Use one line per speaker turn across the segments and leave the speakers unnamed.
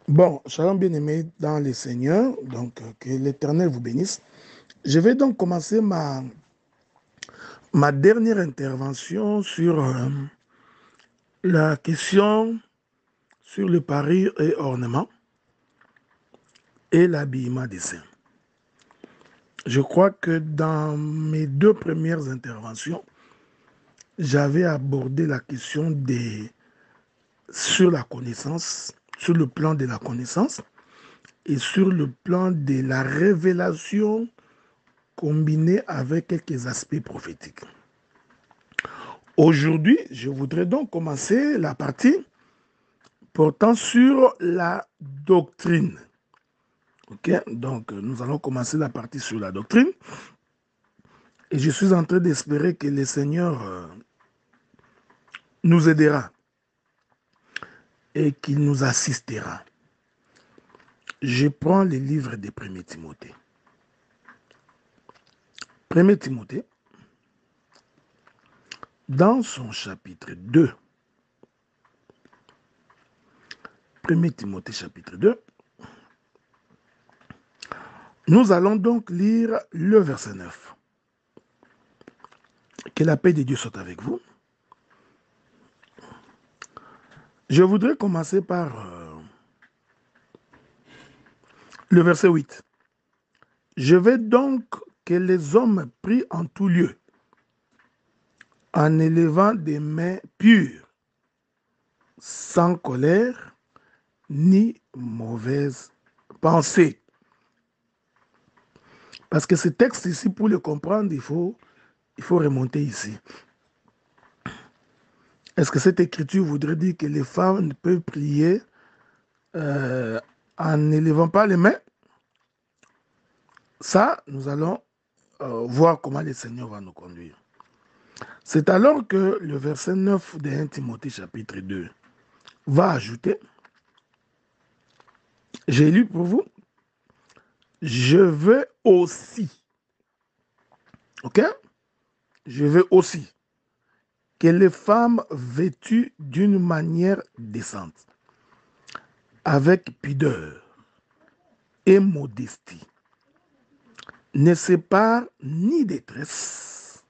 Bon, shalom bien-aimés dans les Seigneurs, donc que l'Éternel vous bénisse. Je vais donc commencer ma dernière intervention sur la question sur le pari et ornement et l'habillement des saints. Je crois que dans mes deux premières interventions, j'avais abordé la question sur la connaissance, sur le plan de la connaissance et sur le plan de la révélation combinée avec quelques aspects prophétiques. Aujourd'hui, je voudrais donc commencer la partie portant sur la doctrine. Ok, donc nous allons commencer la partie sur la doctrine. Et je suis en train d'espérer que le Seigneur nous aidera et qu'il nous assistera. Je prends les livres de 1 Timothée. 1 Timothée, dans son chapitre 2, 1 Timothée chapitre 2, nous allons donc lire le verset 9. Que la paix de Dieu soit avec vous. Je voudrais commencer par le verset 8. Je veux donc que les hommes prient en tout lieu, en élevant des mains pures, sans colère ni mauvaise pensée. Parce que ce texte ici, pour le comprendre, il faut remonter ici. Est-ce que cette écriture voudrait dire que les femmes ne peuvent prier en n'élevant pas les mains? Ça, nous allons voir comment le Seigneur va nous conduire. C'est alors que le verset 9 de 1 Timothée chapitre 2 va ajouter, j'ai lu pour vous, je veux aussi, ok? Je veux aussi que les femmes vêtues d'une manière décente, avec pudeur et modestie, ne séparent ni des tresses,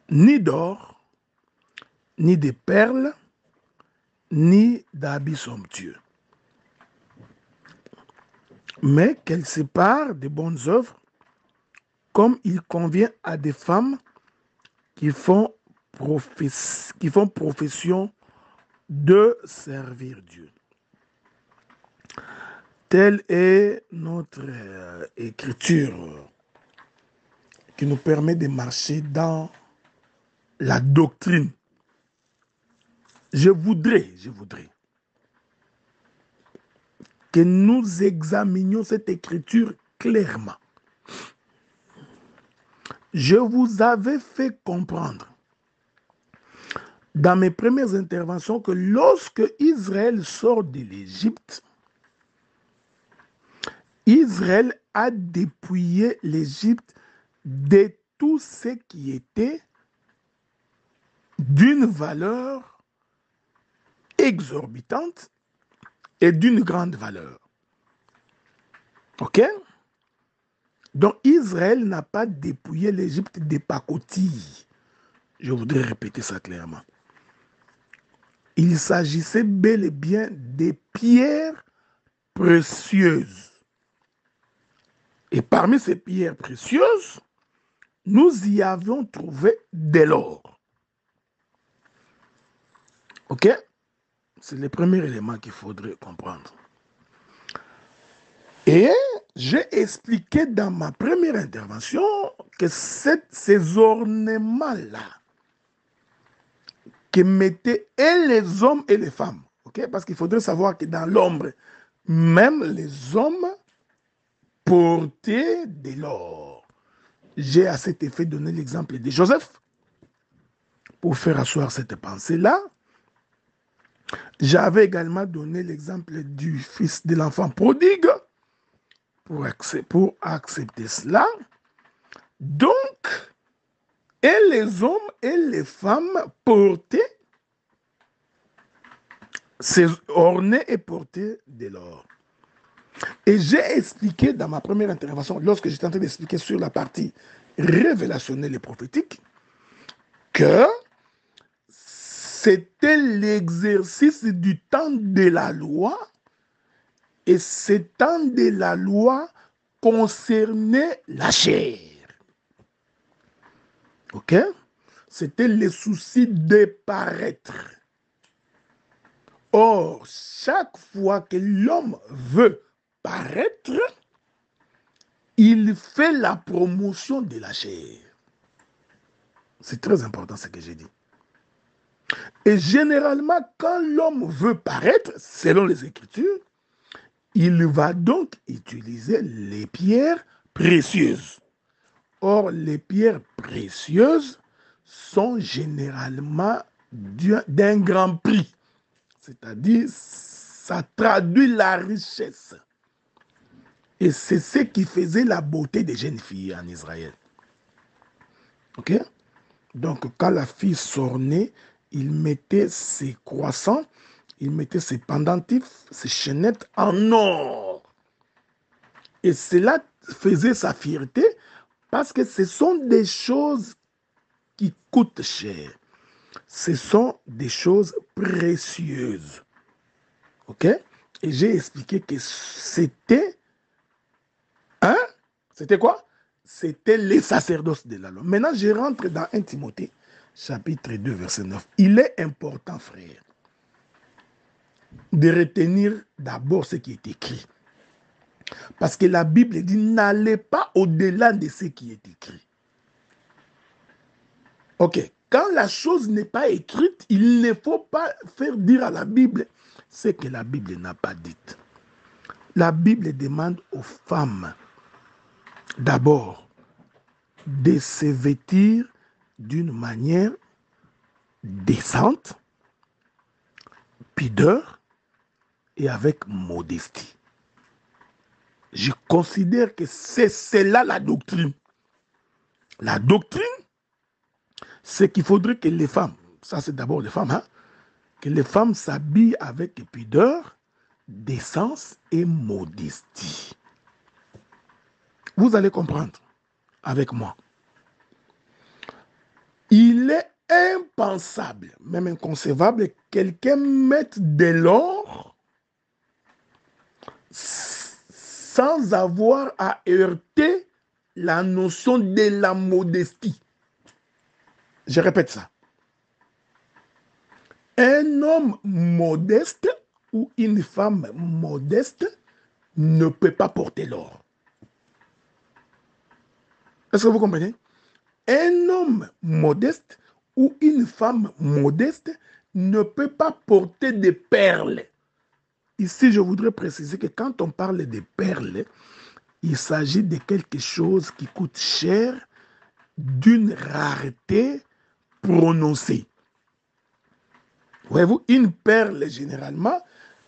ni d'or, ni de perles, ni d'habits somptueux, mais qu'elles séparent des bonnes œuvres, comme il convient à des femmes qui font profession de servir Dieu. Telle est notre écriture qui nous permet de marcher dans la doctrine. Je voudrais que nous examinions cette écriture clairement. Je vous avais fait comprendre dans mes premières interventions que lorsque Israël sort de l'Égypte, Israël a dépouillé l'Égypte de tout ce qui était d'une valeur exorbitante et d'une grande valeur. Ok? Donc Israël n'a pas dépouillé l'Égypte des pacotilles. Je voudrais répéter ça clairement. Il s'agissait bel et bien des pierres précieuses. Et parmi ces pierres précieuses, nous y avions trouvé de l'or. Ok? C'est le premier élément qu'il faudrait comprendre. Et j'ai expliqué dans ma première intervention que ces ornements-là que mettaient et les hommes et les femmes, ok? Parce qu'il faudrait savoir que dans l'ombre, même les hommes portaient de l'or. J'ai à cet effet donné l'exemple de Joseph pour faire asseoir cette pensée-là. J'avais également donné l'exemple du fils de l'enfant prodigue pour accepter cela. Donc, et les hommes et les femmes portaient c'est orné et porté de l'or. Et j'ai expliqué dans ma première intervention, lorsque j'étais en train d'expliquer sur la partie révélationnelle et prophétique, que c'était l'exercice du temps de la loi, et ce temps de la loi concernait la chair. Ok? C'était le souci de paraître. Or, chaque fois que l'homme veut paraître, il fait la promotion de la chair. C'est très important ce que j'ai dit. Et généralement, quand l'homme veut paraître, selon les Écritures, il va donc utiliser les pierres précieuses. Or, les pierres précieuses sont généralement d'un grand prix. C'est-à-dire, ça traduit la richesse. Et c'est ce qui faisait la beauté des jeunes filles en Israël. Ok? Donc, quand la fille s'ornait, il mettait ses croissants, il mettait ses pendentifs, ses chaînettes en or. Et cela faisait sa fierté parce que ce sont des choses qui coûtent cher. Ce sont des choses précieuses. Ok? Et j'ai expliqué que c'était... Hein? C'était quoi? C'était les sacerdoces de la loi. Maintenant, je rentre dans 1 Timothée, chapitre 2, verset 9. Il est important, frère, de retenir d'abord ce qui est écrit. Parce que la Bible dit, n'allez pas au-delà de ce qui est écrit. Ok, quand la chose n'est pas écrite, il ne faut pas faire dire à la Bible ce que la Bible n'a pas dit. La Bible demande aux femmes, d'abord, de se vêtir d'une manière décente, pudeur et avec modestie. Je considère que c'est cela la doctrine. La doctrine, c'est qu'il faudrait que les femmes, ça c'est d'abord les femmes, hein, que les femmes s'habillent avec pudeur, décence et modestie. Vous allez comprendre avec moi. Il est impensable, même inconcevable, que quelqu'un mette de l'or sans avoir à heurter la notion de la modestie. Je répète ça. Un homme modeste ou une femme modeste ne peut pas porter l'or. Est-ce que vous comprenez? Un homme modeste ou une femme modeste ne peut pas porter des perles. Ici, je voudrais préciser que quand on parle de perles, il s'agit de quelque chose qui coûte cher, d'une rareté prononcée. Voyez-vous, une perle, généralement,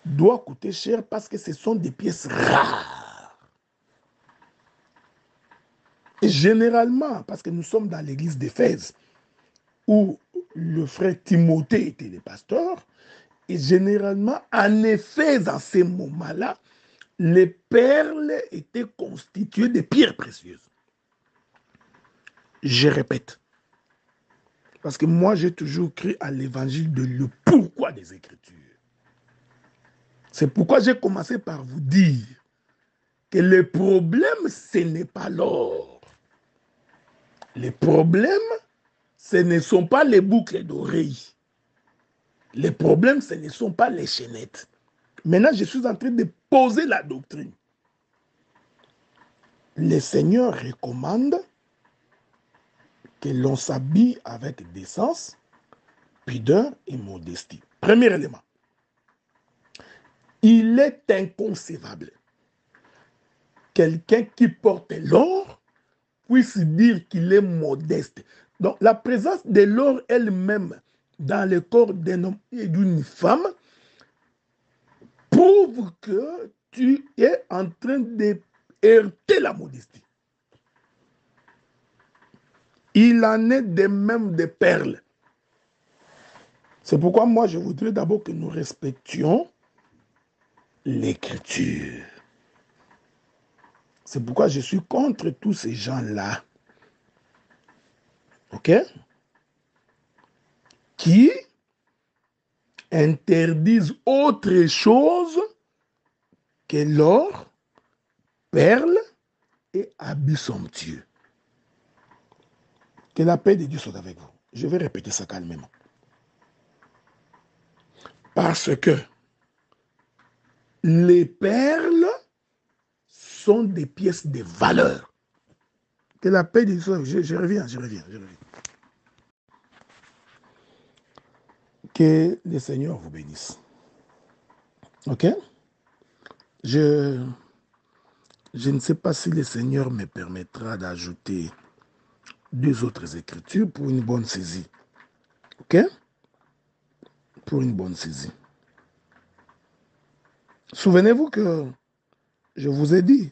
doit coûter cher parce que ce sont des pièces rares. Et généralement, parce que nous sommes dans l'église d'Éphèse, où le frère Timothée était le pasteur, et généralement, en effet, dans ces moments-là, les perles étaient constituées de pierres précieuses. Je répète, parce que moi, j'ai toujours cru à l'évangile de le pourquoi des Écritures. C'est pourquoi j'ai commencé par vous dire que le problème, ce n'est pas l'or. Les problèmes, ce ne sont pas les boucles d'oreilles. Les problèmes, ce ne sont pas les chaînettes. Maintenant, je suis en train de poser la doctrine. Le Seigneur recommande que l'on s'habille avec décence, pudeur et modestie. Premier élément. Il est inconcevable. Quelqu'un qui porte l'or puisse dire qu'il est modeste. Donc, la présence de l'or elle-même dans le corps d'un homme et d'une femme prouve que tu es en train de heurter la modestie. Il en est de même des perles. C'est pourquoi moi, je voudrais d'abord que nous respections l'écriture. C'est pourquoi je suis contre tous ces gens-là, ok, qui interdisent autre chose que l'or, perles et habits somptueux. Que la paix de Dieu soit avec vous. Je vais répéter ça calmement. Parce que les perles sont des pièces de valeur. Que la paix de Dieu soit avec vous. Je reviens. Que le Seigneur vous bénisse. Ok? Je ne sais pas si le Seigneur me permettra d'ajouter 2 autres écritures pour une bonne saisie. Ok? Pour une bonne saisie. Souvenez-vous que je vous ai dit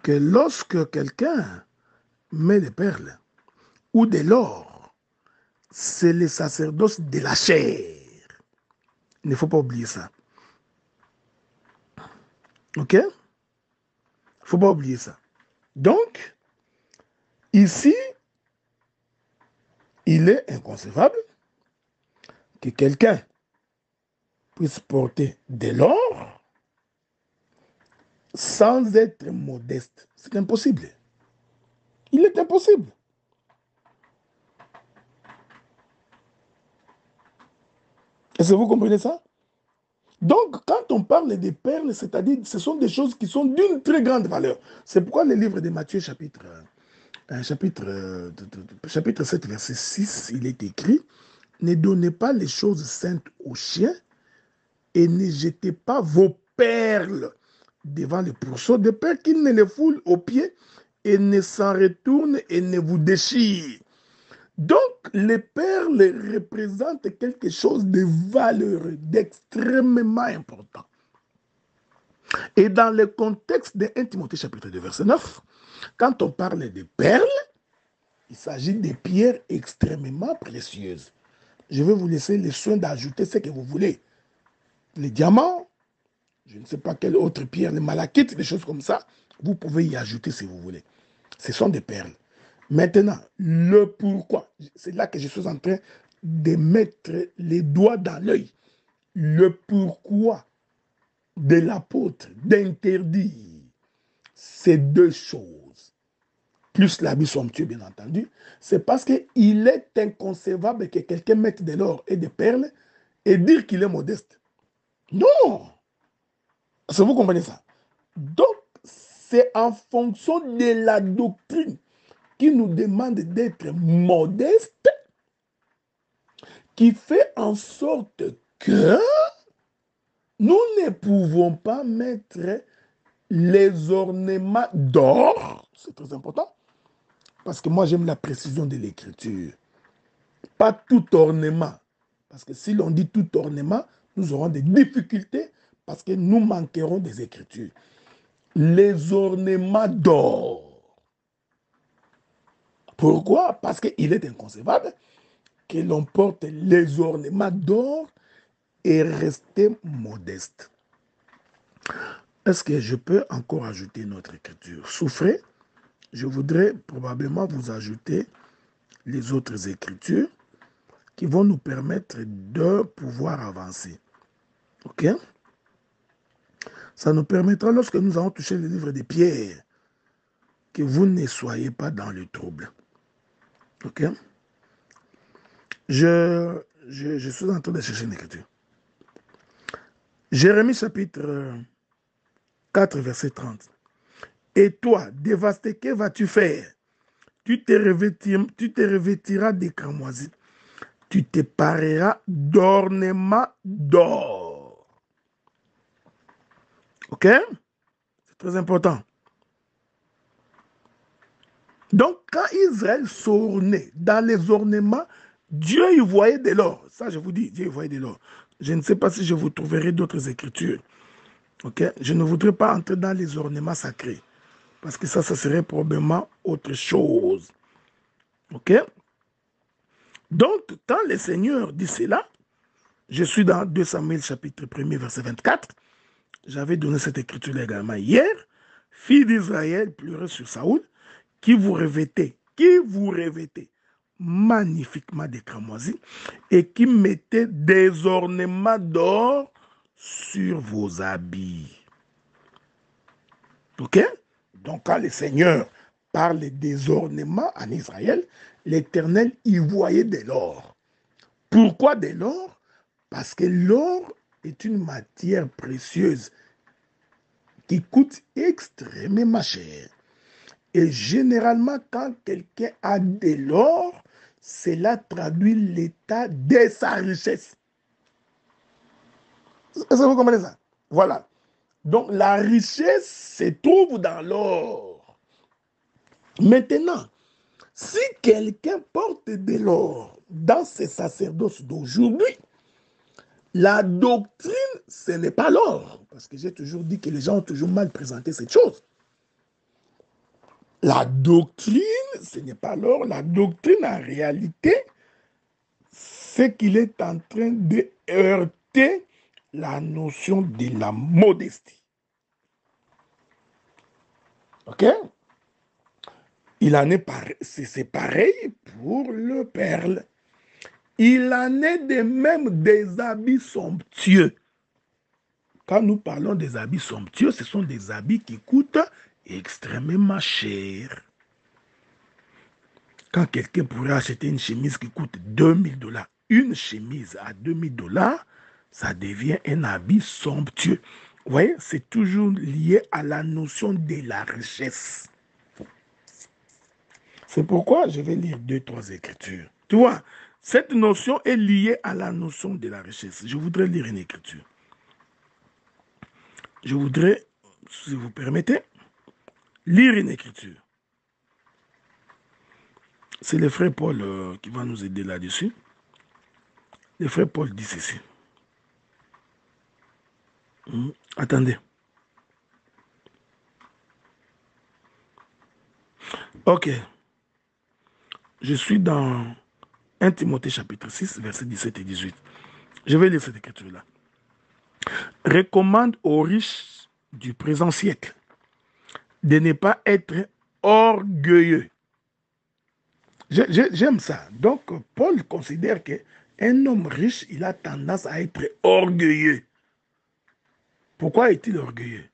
que lorsque quelqu'un met des perles ou de l'or, c'est le sacerdoce de la chair. Il ne faut pas oublier ça. Ok? Il ne faut pas oublier ça. Donc, ici, il est inconcevable que quelqu'un puisse porter de l'or sans être modeste. C'est impossible. Il est impossible. Est-ce que vous comprenez ça? Donc, quand on parle des perles, c'est-à-dire ce sont des choses qui sont d'une très grande valeur. C'est pourquoi le livre de Matthieu, chapitre 7, verset 6, il est écrit, « Ne donnez pas les choses saintes aux chiens et ne jetez pas vos perles devant les pourceaux, de peur qu'ils ne les foulent aux pieds et ne s'en retournent et ne vous déchirent. » Donc, les perles représentent quelque chose de valeureux, d'extrêmement important. Et dans le contexte de 1 Timothée chapitre 2, verset 9, quand on parle de perles, il s'agit de pierres extrêmement précieuses. Je vais vous laisser le soin d'ajouter ce que vous voulez. Les diamants, je ne sais pas quelle autre pierre, les malachites, des choses comme ça, vous pouvez y ajouter si vous voulez. Ce sont des perles. Maintenant, le pourquoi, c'est là que je suis en train de mettre les doigts dans l'œil. Le pourquoi de l'apôtre d'interdire ces 2 choses, plus l'habit somptueux, bien entendu, c'est parce qu'il est inconcevable que quelqu'un mette de l'or et des perles et dire qu'il est modeste. Non! Est-ce que vous comprenez ça? Donc, c'est en fonction de la doctrine qui nous demande d'être modeste, qui fait en sorte que nous ne pouvons pas mettre les ornements d'or, c'est très important, parce que moi j'aime la précision de l'écriture. Pas tout ornement, parce que si l'on dit tout ornement, nous aurons des difficultés parce que nous manquerons des écritures. Les ornements d'or. Pourquoi? Parce qu'il est inconcevable que l'on porte les ornements d'or et rester modeste. Est-ce que je peux encore ajouter notre écriture? Souffrez, je voudrais probablement vous ajouter les autres écritures qui vont nous permettre de pouvoir avancer. Ok? Ça nous permettra, lorsque nous allons toucher le livre des Pierres, que vous ne soyez pas dans le trouble. Ok? Je suis en train de chercher une écriture. Jérémie chapitre 4, verset 30. Et toi, dévasté, que vas-tu faire? Tu te revêtiras des cramoisis. Tu te pareras d'ornements d'or. Ok? C'est très important. Donc, quand Israël s'ornait dans les ornements, Dieu y voyait de l'or. Ça, je vous dis, Dieu y voyait de l'or. Je ne sais pas si je vous trouverai d'autres écritures. Ok? Je ne voudrais pas entrer dans les ornements sacrés. Parce que ça serait probablement autre chose. Ok? Donc, quand le Seigneur dit cela, je suis dans 2 Samuel chapitre 1er, verset 24. J'avais donné cette écriture également hier. Fille d'Israël, pleurez sur Saoul, qui vous revêtait magnifiquement des cramoisis et qui mettait des ornements d'or sur vos habits. Ok? Donc, quand le Seigneur parle des ornements en Israël, l'Éternel y voyait de l'or. Pourquoi de l'or? Parce que l'or est une matière précieuse qui coûte extrêmement cher. Et généralement, quand quelqu'un a de l'or, cela traduit l'état de sa richesse. Est-ce que vous comprenez ça? Voilà. Donc, la richesse se trouve dans l'or. Maintenant, si quelqu'un porte de l'or dans ses sacerdoces d'aujourd'hui, la doctrine, ce n'est pas l'or. Parce que j'ai toujours dit que les gens ont toujours mal présenté cette chose. La doctrine, ce n'est pas l'or. La doctrine, en réalité, c'est qu'il est en train de heurter la notion de la modestie. OK? Il en est pareil, c'est pareil pour le perle. Il en est de même des habits somptueux. Quand nous parlons des habits somptueux, ce sont des habits qui coûtent extrêmement cher. Quand quelqu'un pourrait acheter une chemise qui coûte $2000, une chemise à $2000, ça devient un habit somptueux. Vous voyez, c'est toujours lié à la notion de la richesse. C'est pourquoi je vais lire 2-3 écritures. Tu vois, cette notion est liée à la notion de la richesse. Je voudrais lire une écriture. Je voudrais, si vous permettez, lire une écriture. C'est le frère Paul qui va nous aider là-dessus. Le frère Paul dit ceci. Attendez. Ok. Je suis dans 1 Timothée chapitre 6, versets 17 et 18. Je vais lire cette écriture-là. Recommande aux riches du présent siècle de ne pas être orgueilleux. J'aime ça. Donc, Paul considère qu'un homme riche, il a tendance à être orgueilleux. Pourquoi est-il orgueilleux?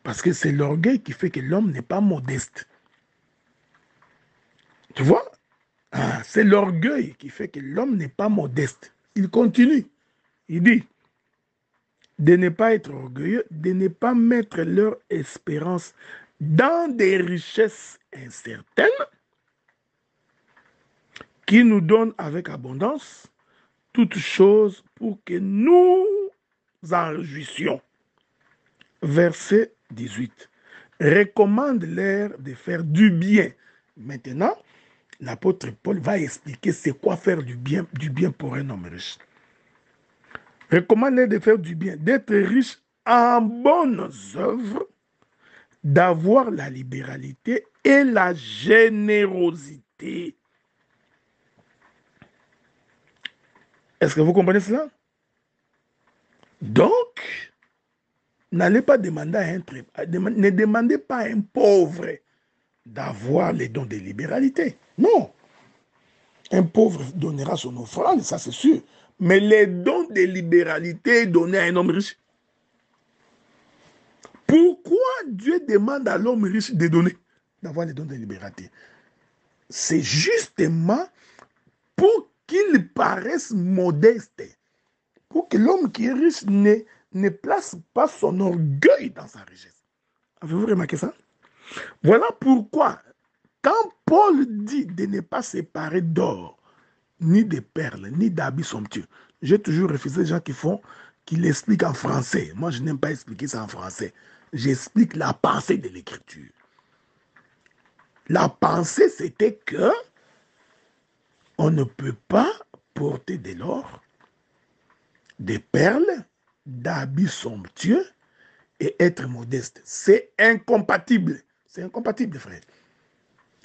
Parce que c'est l'orgueil qui fait que l'homme n'est pas modeste. Tu vois? C'est l'orgueil qui fait que l'homme n'est pas modeste. Il continue. Il dit de ne pas être orgueilleux, de ne pas mettre leur espérance dans des richesses incertaines qui nous donnent avec abondance toutes choses pour que nous en réjouissions. Verset 18. Recommande-leur de faire du bien. Maintenant, l'apôtre Paul va expliquer c'est quoi faire du bien pour un homme riche. Recommande-leur de faire du bien, d'être riche en bonnes œuvres, d'avoir la libéralité et la générosité. Est-ce que vous comprenez cela? Donc, n'allez pas demander à ne demandez pas à un pauvre d'avoir les dons de libéralité. Non. Un pauvre donnera son offrande, ça c'est sûr. Mais les dons de libéralité donnés à un homme riche. Pourquoi Dieu demande à l'homme riche de donner, d'avoir les dons de libéralité? C'est justement pour qu'il paraisse modeste. Pour que l'homme qui est riche ne place pas son orgueil dans sa richesse. Avez-vous remarqué ça? Voilà pourquoi, quand Paul dit de ne pas séparer d'or, ni de perles, ni d'habits somptueux, j'ai toujours refusé les gens qui l'expliquent en français. Moi, je n'aime pas expliquer ça en français. J'explique la pensée de l'écriture. La pensée, c'était que on ne peut pas porter de l'or, des perles, d'habits somptueux et être modeste. C'est incompatible. C'est incompatible, frère.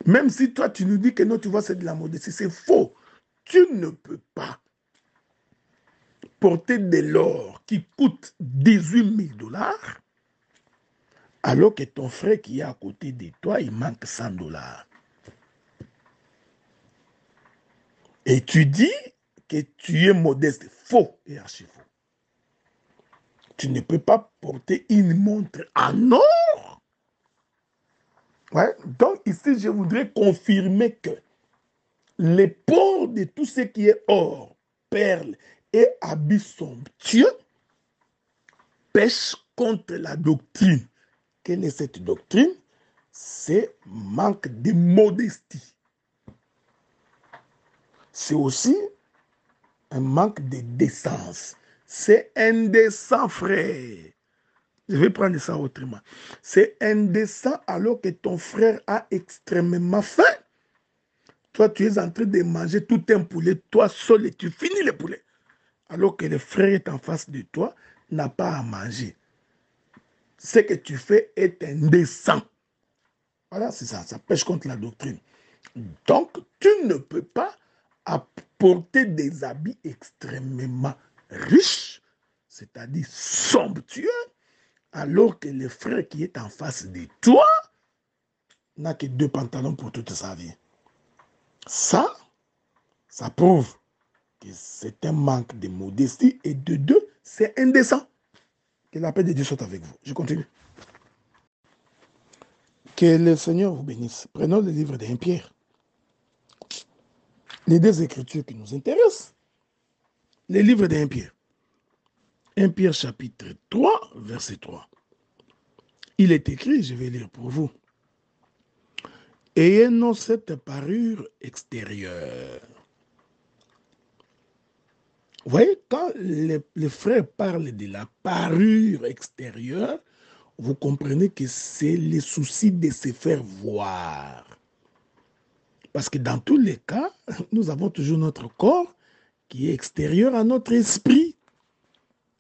Même si toi, tu nous dis que non, tu vois, c'est de la modestie, c'est faux. tu ne peux pas porter de l'or qui coûte 18 000 dollars alors que ton frère qui est à côté de toi, il manque 100 dollars. Et tu dis que tu es modeste. Faux et archi faux. Tu ne peux pas porter une montre en or. Ouais. Donc ici, je voudrais confirmer que les ports de tout ce qui est or, perles et habits somptueux pêchent contre la doctrine. Quelle est cette doctrine? C'est manque de modestie. C'est aussi un manque de décence. C'est indécent, frère. Je vais prendre ça autrement. C'est indécent alors que ton frère a extrêmement faim. Toi, tu es en train de manger tout un poulet, toi seul, et tu finis le poulet. Alors que le frère est en face de toi, n'a pas à manger. Ce que tu fais est indécent. Voilà, c'est ça. Ça pêche contre la doctrine. Donc, tu ne peux pas apporter des habits extrêmement riches, c'est-à-dire somptueux, alors que le frère qui est en face de toi n'a que 2 pantalons pour toute sa vie. Ça prouve que c'est un manque de modestie et de 2, c'est indécent. Que la paix de Dieu soit avec vous. Je continue. Que le Seigneur vous bénisse. Prenons le livre de 1 Pierre. Les 2 écritures qui nous intéressent. Les livres de 1 Pierre. 1 Pierre chapitre 3, verset 3. Il est écrit, je vais lire pour vous. Ayez non cette parure extérieure. Vous voyez, quand les frères parlent de la parure extérieure, vous comprenez que c'est le souci de se faire voir. Parce que dans tous les cas, nous avons toujours notre corps qui est extérieur à notre esprit.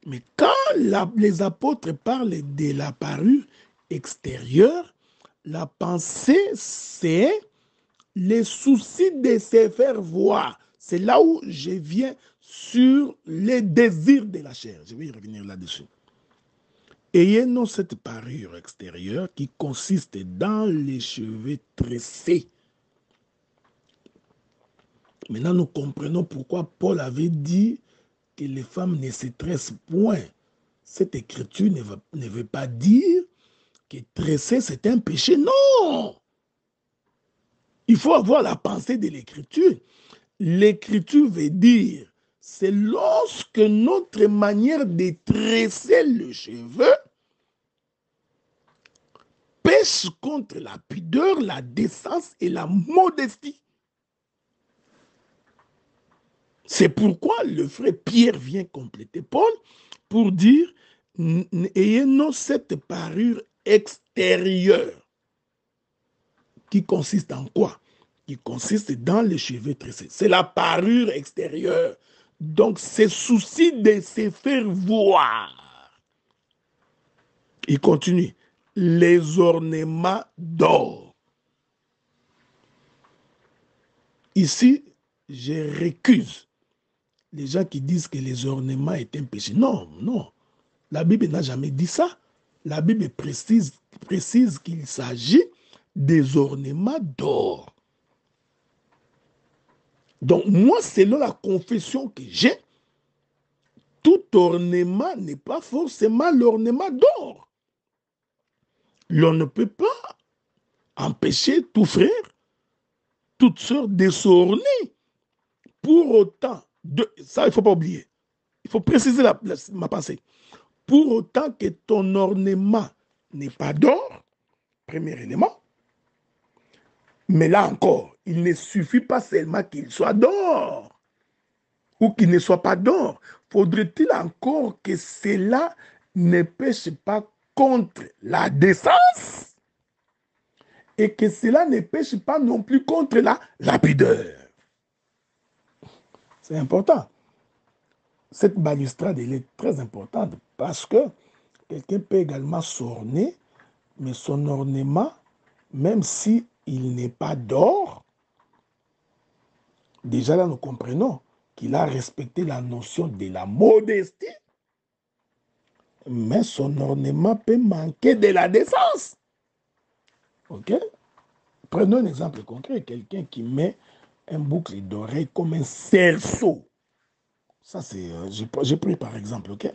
Mais quand les apôtres parlent de la parure extérieure, la pensée, c'est les soucis de se faire voir. C'est là où je viens sur les désirs de la chair. Je vais y revenir là-dessus. Ayez non cette parure extérieure qui consiste dans les cheveux tressés. Maintenant, nous comprenons pourquoi Paul avait dit que les femmes ne se tressent point. Cette écriture ne veut pas dire que tresser, c'est un péché. Non! Il faut avoir la pensée de l'écriture. L'écriture veut dire, c'est lorsque notre manière de tresser le cheveu pêche contre la pudeur, la décence et la modestie. C'est pourquoi le frère Pierre vient compléter Paul pour dire, ayez non cette parure extérieure. Qui consiste en quoi? Qui consiste dans les cheveux tressés. C'est la parure extérieure. Donc, c'est souci de se faire voir. Il continue. Les ornements d'or. Ici, je récuse les gens qui disent que les ornements est un péché. Non, non. La Bible n'a jamais dit ça. La Bible précise qu'il s'agit des ornements d'or. Donc, moi, selon la confession que j'ai, tout ornement n'est pas forcément l'ornement d'or. L'on ne peut pas empêcher tout frère, toute sœur de s'orner. Pour autant, ça, il ne faut pas oublier. Il faut préciser ma pensée. Pour autant que ton ornement n'est pas d'or, premier élément, mais là encore, il ne suffit pas seulement qu'il soit d'or ou qu'il ne soit pas d'or. Faudrait-il encore que cela ne pêche pas contre la décence et que cela ne pêche pas non plus contre la pudeur. C'est important. Cette balustrade, elle est très importante parce que quelqu'un peut également s'orner, mais son ornement, même s'il n'est pas d'or, Déjà là, nous comprenons qu'il a respecté la notion de la modestie, mais son ornement peut manquer de la décence. Ok? Prenons un exemple concret. Quelqu'un qui met un boucle d'oreille comme un cerceau. Ça, c'est, j'ai pris par exemple, ok?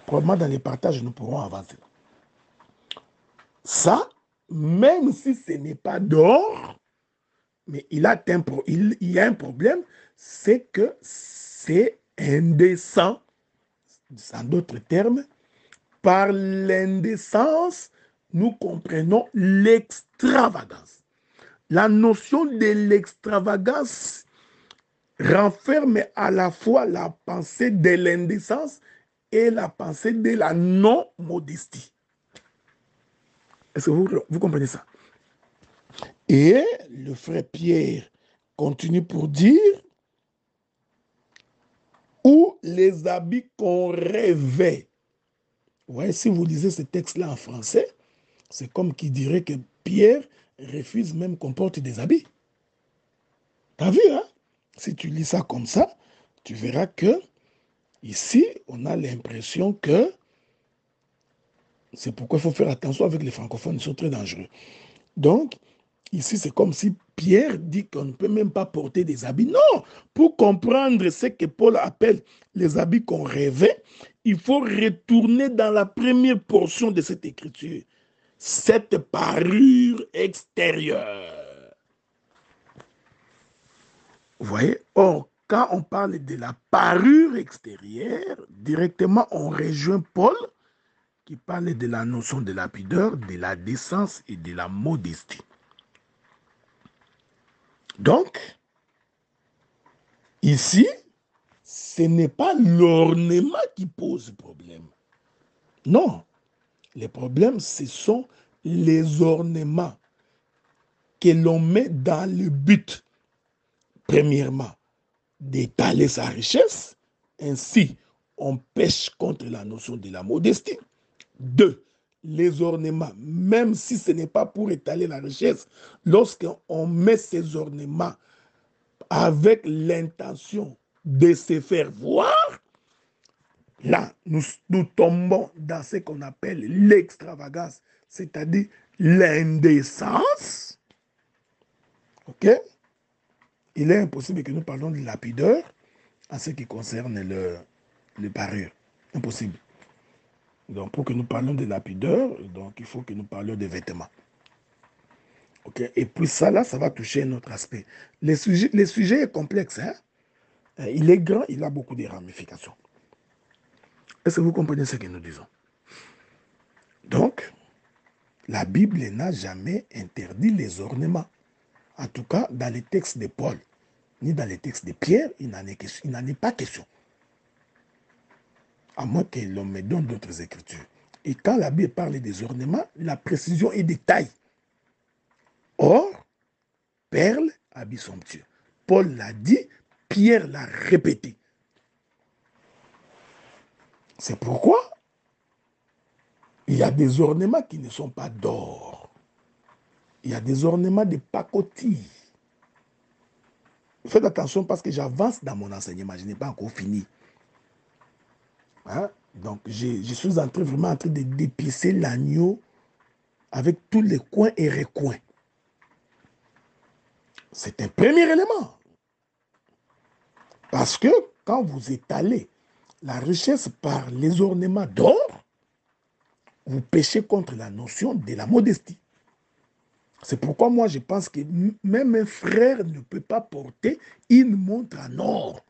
Probablement dans les partages, nous pourrons avancer. Ça, même si ce n'est pas d'or, mais il y a un problème, c'est que c'est indécent. En d'autres termes, par l'indécence, nous comprenons l'extravagance. La notion de l'extravagance renferme à la fois la pensée de l'indécence et la pensée de la non-modestie. Est-ce que vous comprenez ça? Et le frère Pierre continue pour dire ou les habits qu'on rêvait. Ouais, si vous lisez ce texte-là en français, c'est comme qui dirait que Pierre refuse même qu'on porte des habits. T'as vu, hein? Si tu lis ça comme ça, tu verras que ici, on a l'impression que c'est pourquoi il faut faire attention avec les francophones, ils sont très dangereux. Donc, ici, c'est comme si Pierre dit qu'on ne peut même pas porter des habits. Non, pour comprendre ce que Paul appelle les habits qu'on rêvait, il faut retourner dans la première portion de cette écriture. Cette parure extérieure. Vous voyez? Or, quand on parle de la parure extérieure, directement, on rejoint Paul qui parle de la notion de la pudeur, de la décence et de la modestie. Donc, ici, ce n'est pas l'ornement qui pose problème. Non, les problèmes, ce sont les ornements que l'on met dans le but, premièrement, d'étaler sa richesse. Ainsi, on pêche contre la notion de la modestie. 2. Les ornements, même si ce n'est pas pour étaler la richesse, lorsqu'on met ces ornements avec l'intention de se faire voir, là, nous tombons dans ce qu'on appelle l'extravagance, c'est-à-dire l'indécence. OK? Il est impossible que nous parlions de la pudeur en ce qui concerne le parure. Impossible. Donc, pour que nous parlions de la pudeur, donc, il faut que nous parlions des vêtements. Okay? Et puis ça, là, ça va toucher un autre aspect. Le sujet est complexe. Hein? Il est grand, il a beaucoup de ramifications. Est-ce que vous comprenez ce que nous disons? Donc, la Bible n'a jamais interdit les ornements. En tout cas, dans les textes de Paul, ni dans les textes de Pierre, il n'en est pas question. À moins que l'on me donne d'autres écritures. Et quand la Bible parle des ornements, la précision est de taille. Or, perle, habit somptueux. Paul l'a dit, Pierre l'a répété. C'est pourquoi il y a des ornements qui ne sont pas d'or. Il y a des ornements de pacotille. Faites attention parce que j'avance dans mon enseignement, je n'ai pas encore fini. Hein? Donc, je suis vraiment en train de dépisser l'agneau avec tous les coins et recoins. C'est un premier élément. Parce que quand vous étalez la richesse par les ornements d'or, vous péchez contre la notion de la modestie. C'est pourquoi moi je pense que même un frère ne peut pas porter une montre en or.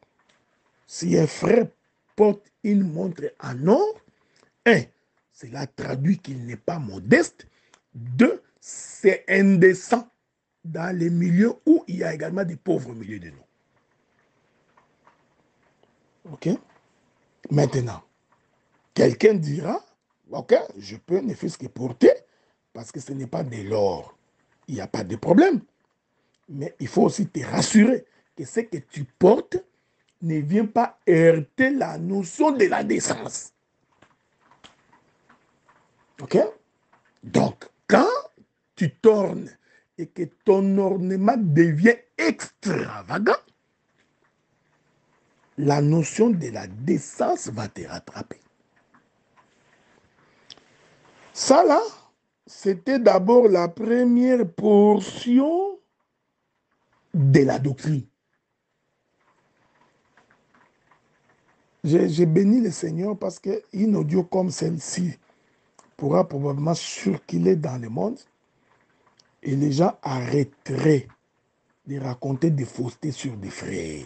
Si un frère porte une montre en or, un, cela traduit qu'il n'est pas modeste. Deux, c'est indécent dans les milieux où il y a également des pauvres au milieu de nous. Ok? Maintenant, quelqu'un dira, ok, je peux ne fût-ce que porter parce que ce n'est pas de l'or. Il n'y a pas de problème. Mais il faut aussi te rassurer que ce que tu portes ne vient pas heurter la notion de la décence. Ok? Donc, quand tu t'ornes et que ton ornement devient extravagant, la notion de la décence va te rattraper. Ça là, c'était d'abord la première portion de la doctrine. J'ai béni le Seigneur parce qu'une audio comme celle-ci pourra probablement circuler dans le monde et les gens arrêteraient de raconter des faussetés sur des frères.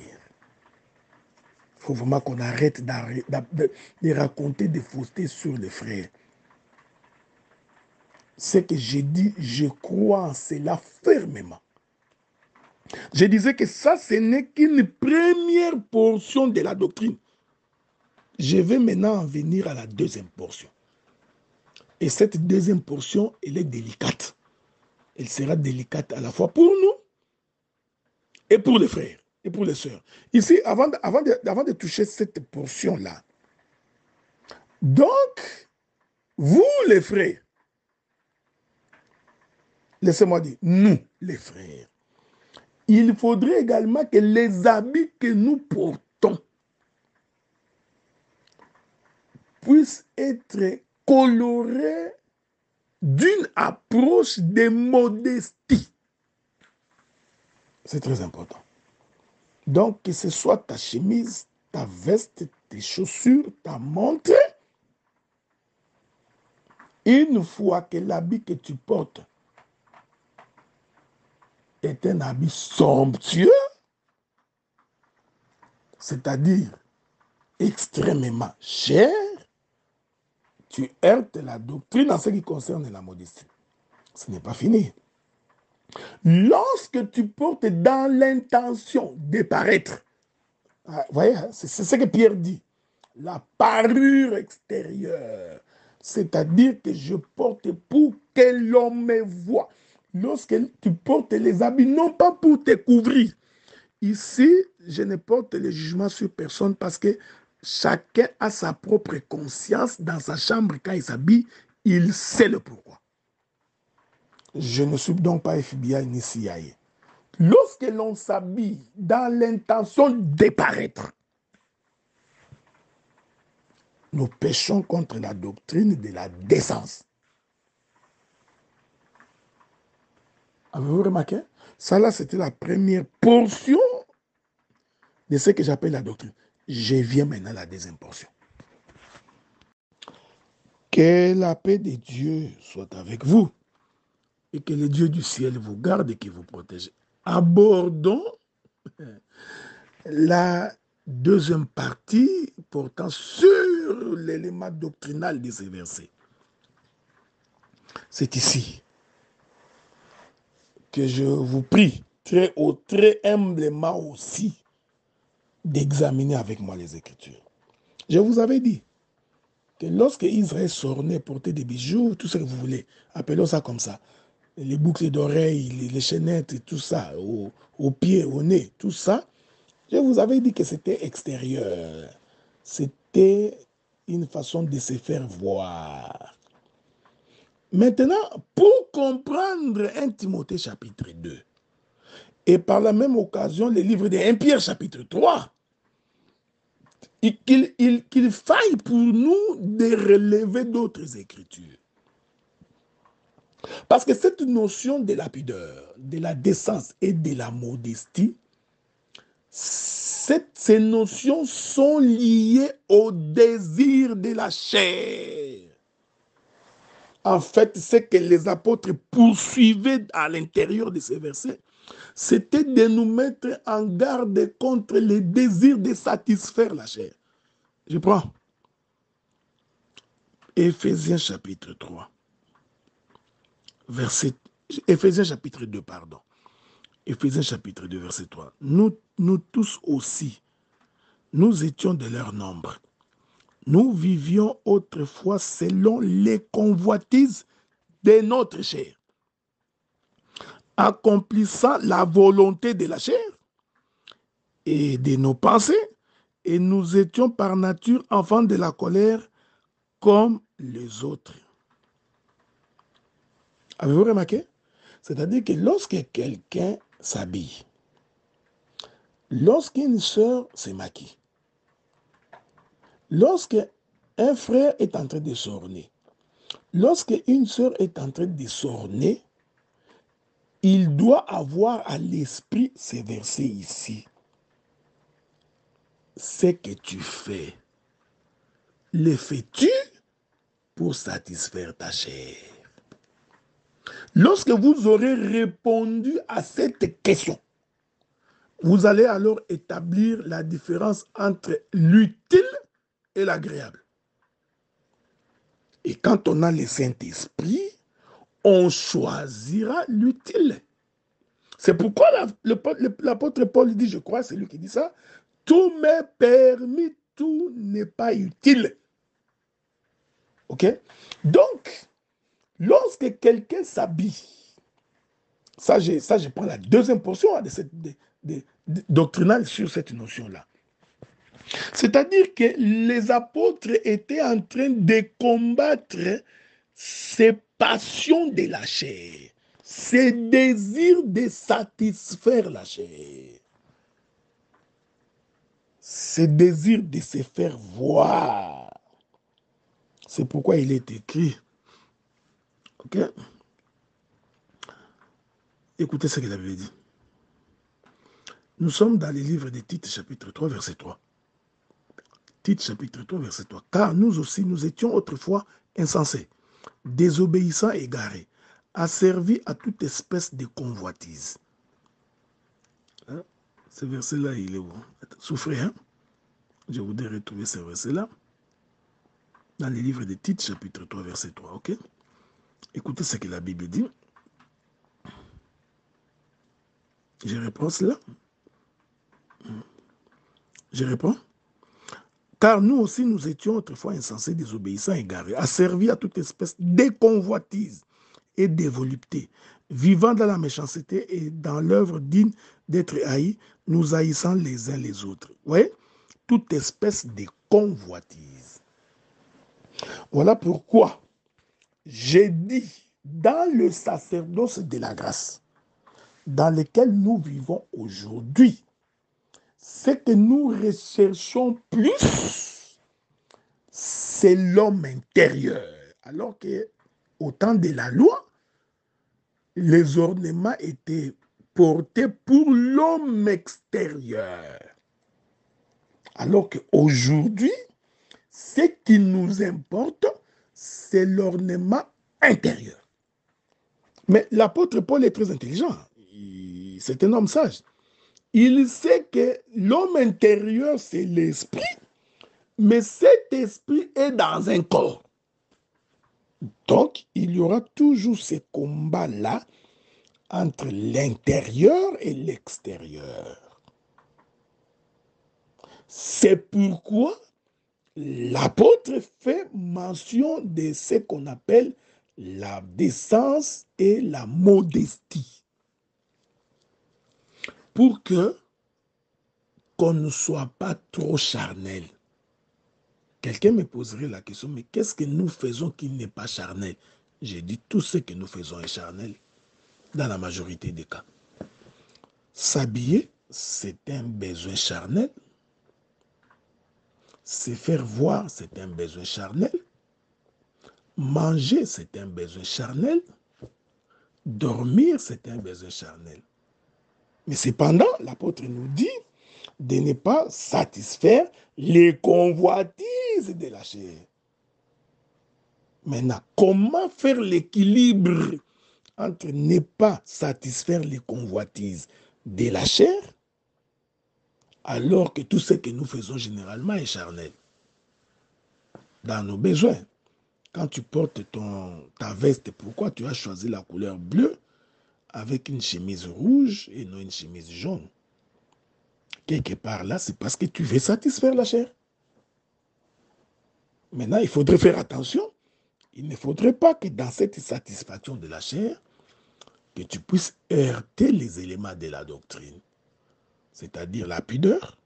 Il faut vraiment qu'on arrête de raconter des faussetés sur les frères. Ce que j'ai dit, je crois en cela fermement. Je disais que ça, ce n'est qu'une première portion de la doctrine. Je vais maintenant en venir à la deuxième portion. Et cette deuxième portion, elle est délicate. Elle sera délicate à la fois pour nous et pour les frères et pour les sœurs. Ici, avant de toucher cette portion-là, donc, vous les frères, laissez-moi dire, nous les frères, il faudrait également que les habits que nous portons puissent être colorés d'une approche de modestie. C'est très important. Donc, que ce soit ta chemise, ta veste, tes chaussures, ta montre, une fois que l'habit que tu portes est un habit somptueux, c'est-à-dire extrêmement cher, tu heurtes la doctrine en ce qui concerne la modestie. Ce n'est pas fini. Lorsque tu portes dans l'intention de paraître, vous voyez, c'est ce que Pierre dit, la parure extérieure, c'est-à-dire que je porte pour que l'on me voie. Lorsque tu portes les habits, non pas pour te couvrir. Ici, je ne porte le jugement sur personne parce que chacun a sa propre conscience dans sa chambre quand il s'habille, il sait le pourquoi. Je ne suis donc pas FBI ni CIA. Lorsque l'on s'habille dans l'intention de paraître, nous péchons contre la doctrine de la décence. Avez-vous remarqué? Ça là, c'était la première portion de ce que j'appelle la doctrine. Je viens maintenant à la deuxième portion. Que la paix de Dieu soit avec vous et que le Dieu du ciel vous garde et qu'il vous protège. Abordons la deuxième partie portant sur l'élément doctrinal de ces versets. C'est ici que je vous prie très haut, très humblement aussi d'examiner avec moi les Écritures. Je vous avais dit que lorsque Israël sortait, portait des bijoux, tout ce que vous voulez, appelons ça comme ça, les boucles d'oreilles, les chaînettes, et tout ça, aux pieds, au nez, tout ça, je vous avais dit que c'était extérieur. C'était une façon de se faire voir. Maintenant, pour comprendre 1 Timothée chapitre 2, et par la même occasion, le livre de 1 Pierre chapitre 3, qu'il faille pour nous de relever d'autres écritures. Parce que cette notion de la pudeur, de la décence et de la modestie, ces notions sont liées au désir de la chair. En fait, ce que les apôtres poursuivaient à l'intérieur de ces versets, c'était de nous mettre en garde contre les désirs de satisfaire la chair. Je prends Éphésiens chapitre 3, Éphésiens chapitre 2, pardon. Éphésiens chapitre 2, verset 3. Nous tous aussi, nous étions de leur nombre. Nous vivions autrefois selon les convoitises de notre chair, accomplissant la volonté de la chair et de nos pensées, et nous étions par nature enfants de la colère comme les autres. Avez-vous remarqué? C'est-à-dire que lorsque quelqu'un s'habille, lorsqu'une sœur se maquille, Lorsque un frère est en train de s'orner, lorsque une sœur est en train de s'orner, il doit avoir à l'esprit ces versets ici. Ce que tu fais, le fais-tu pour satisfaire ta chair? Lorsque vous aurez répondu à cette question, vous allez alors établir la différence entre l'utile et l'agréable. Et quand on a le Saint-Esprit, on choisira l'utile. C'est pourquoi l'apôtre Paul dit, je crois, c'est lui qui dit ça, tout m'est permis, tout n'est pas utile. Ok? Donc, lorsque quelqu'un s'habille, ça je prends la deuxième portion doctrinale sur cette notion-là. C'est-à-dire que les apôtres étaient en train de combattre ces passions de la chair, ces désirs de satisfaire la chair, ces désirs de se faire voir. C'est pourquoi il est écrit. Ok? Écoutez ce que la Bible dit. Nous sommes dans les livres de Tite, chapitre 3, verset 3. Tite, chapitre 3, verset 3. Car nous aussi, nous étions autrefois insensés, désobéissants et égarés, asservis à toute espèce de convoitise. Hein? Ce verset-là, il est où? Souffrez, hein? Je voudrais retrouver ce verset-là. Dans les livres de Tite, chapitre 3, verset 3. Ok? Écoutez ce que la Bible dit. Je reprends cela. Je réponds. Car nous aussi, nous étions autrefois insensés, désobéissants, égarés, asservis à toute espèce de convoitise et de volupté, vivant dans la méchanceté et dans l'œuvre digne d'être haïs, nous haïssant les uns les autres. Vous voyez? Toute espèce de convoitise. Voilà pourquoi j'ai dit, dans le sacerdoce de la grâce, dans lequel nous vivons aujourd'hui, c'est que nous recherchons plus, c'est l'homme intérieur. Alors qu'au temps de la loi, les ornements étaient portés pour l'homme extérieur. Alors qu'aujourd'hui, ce qui nous importe, c'est l'ornement intérieur. Mais l'apôtre Paul est très intelligent. C'est un homme sage. Il sait que l'homme intérieur, c'est l'esprit, mais cet esprit est dans un corps. Donc, il y aura toujours ce combat-là entre l'intérieur et l'extérieur. C'est pourquoi l'apôtre fait mention de ce qu'on appelle la décence et la modestie. Pour qu'on ne soit pas trop charnel. Quelqu'un me poserait la question, mais qu'est-ce que nous faisons qui n'est pas charnel? J'ai dit, tout ce que nous faisons est charnel, dans la majorité des cas. S'habiller, c'est un besoin charnel. Se faire voir, c'est un besoin charnel. Manger, c'est un besoin charnel. Dormir, c'est un besoin charnel. Mais cependant, l'apôtre nous dit de ne pas satisfaire les convoitises de la chair. Maintenant, comment faire l'équilibre entre ne pas satisfaire les convoitises de la chair alors que tout ce que nous faisons généralement est charnel? Dans nos besoins. Quand tu portes ta veste, pourquoi tu as choisi la couleur bleue avec une chemise rouge et non une chemise jaune? Quelque part là, c'est parce que tu veux satisfaire la chair. Maintenant, il faudrait faire attention. Il ne faudrait pas que dans cette satisfaction de la chair, que tu puisses heurter les éléments de la doctrine. C'est-à-dire la pudeur,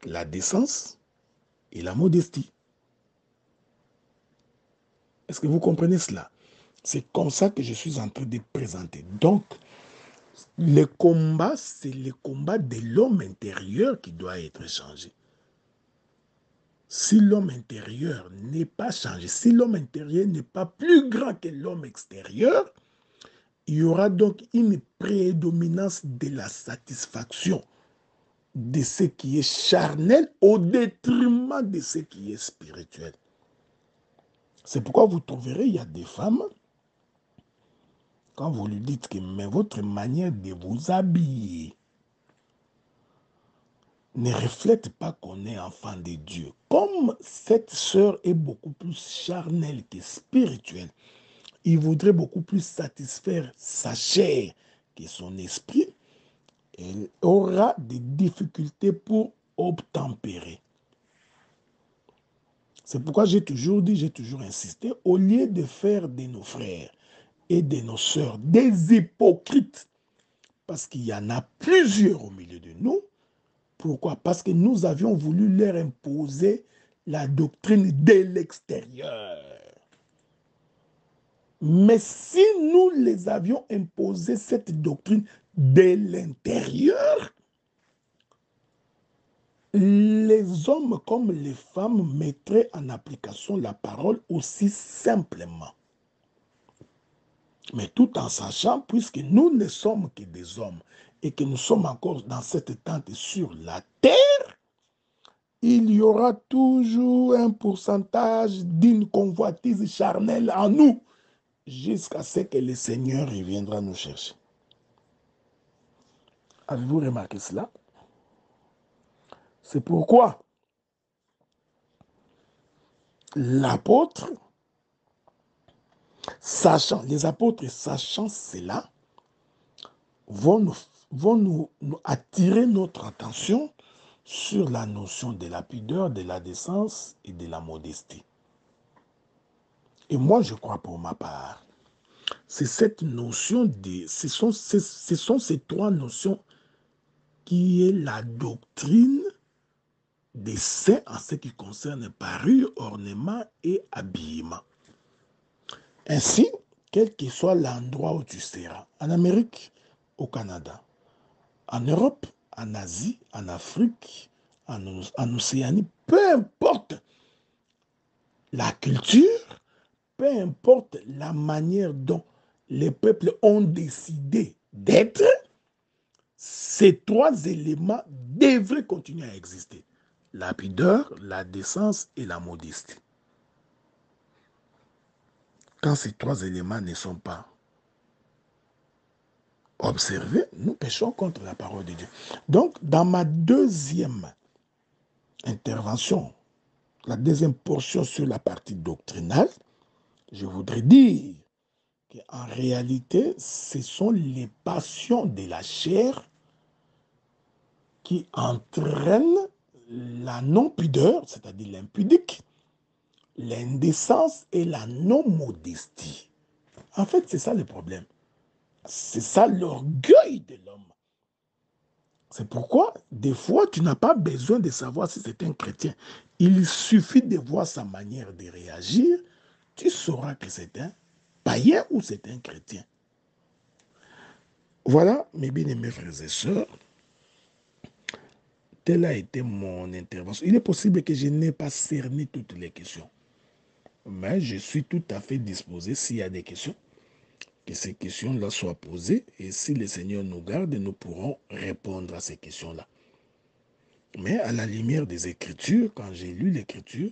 la décence et la modestie. Est-ce que vous comprenez cela? C'est comme ça que je suis en train de présenter. Donc, le combat, c'est le combat de l'homme intérieur qui doit être changé. Si l'homme intérieur n'est pas changé, si l'homme intérieur n'est pas plus grand que l'homme extérieur, il y aura donc une prédominance de la satisfaction de ce qui est charnel au détriment de ce qui est spirituel. C'est pourquoi vous trouverez, il y a des femmes, quand vous lui dites que mais votre manière de vous habiller ne reflète pas qu'on est enfant de Dieu. Comme cette sœur est beaucoup plus charnelle que spirituelle, il voudrait beaucoup plus satisfaire sa chair que son esprit. Elle aura des difficultés pour obtempérer. C'est pourquoi j'ai toujours dit, j'ai toujours insisté, au lieu de faire de nos frères et de nos sœurs des hypocrites, parce qu'il y en a plusieurs au milieu de nous. Pourquoi? Parce que nous avions voulu leur imposer la doctrine de l'extérieur. Mais si nous les avions imposé cette doctrine de l'intérieur, les hommes comme les femmes mettraient en application la parole aussi simplement. Mais tout en sachant, puisque nous ne sommes que des hommes et que nous sommes encore dans cette tente sur la terre, il y aura toujours un pourcentage d'une convoitise charnelle en nous jusqu'à ce que le Seigneur reviendra nous chercher. Avez-vous remarqué cela? C'est pourquoi l'apôtre, les apôtres sachant cela, vont nous attirer notre attention sur la notion de la pudeur, de la décence et de la modestie. Et moi, je crois pour ma part, c'est cette notion ce sont ces trois notions qui est la doctrine des saints en ce qui concerne parure, ornement et habillement. Ainsi, quel que soit l'endroit où tu seras, en Amérique, au Canada, en Europe, en Asie, en Afrique, en Océanie, peu importe la culture, peu importe la manière dont les peuples ont décidé d'être, ces trois éléments devraient continuer à exister. La pudeur, la décence et la modestie. Quand ces trois éléments ne sont pas observés, nous péchons contre la parole de Dieu. Donc, dans ma deuxième intervention, la deuxième portion sur la partie doctrinale, je voudrais dire qu'en réalité, ce sont les passions de la chair qui entraînent la non-pudeur, c'est-à-dire l'impudique, l'indécence et la non-modestie. En fait, c'est ça le problème. C'est ça l'orgueil de l'homme. C'est pourquoi, des fois, tu n'as pas besoin de savoir si c'est un chrétien. Il suffit de voir sa manière de réagir. Tu sauras que c'est un païen ou c'est un chrétien. Voilà, mes bien-aimés frères et sœurs, telle a été mon intervention. Il est possible que je n'ai pas cerné toutes les questions, mais je suis tout à fait disposé, s'il y a des questions, que ces questions-là soient posées, et si le Seigneur nous garde, nous pourrons répondre à ces questions-là. Mais à la lumière des Écritures, quand j'ai lu l'Écriture,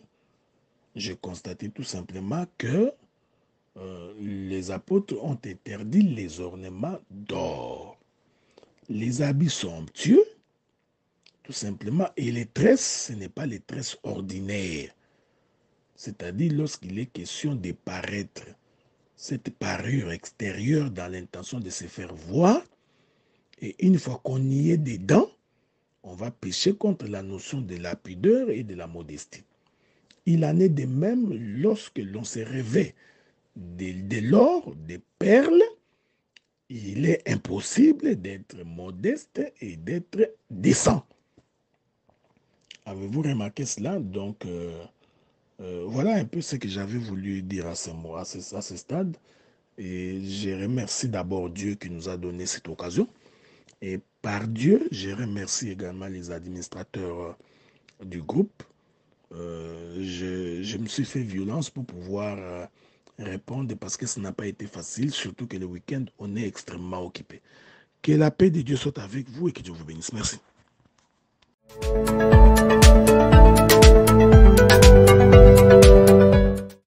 j'ai constaté tout simplement que les apôtres ont interdit les ornements d'or, les habits somptueux, tout simplement, et les tresses, ce n'est pas les tresses ordinaires. C'est-à-dire lorsqu'il est question de paraître, cette parure extérieure dans l'intention de se faire voir, et une fois qu'on y est dedans, on va pécher contre la notion de la pudeur et de la modestie. Il en est de même lorsque l'on se revêt de l'or, des perles, il est impossible d'être modeste et d'être décent. Avez-vous remarqué cela? Donc, voilà un peu ce que j'avais voulu dire à ce stade. Et je remercie d'abord Dieu qui nous a donné cette occasion. Et par Dieu, je remercie également les administrateurs du groupe Je me suis fait violence pour pouvoir répondre parce que ça n'a pas été facile, surtout que le week-end, on est extrêmement occupé. Que la paix de Dieu soit avec vous et que Dieu vous bénisse. Merci.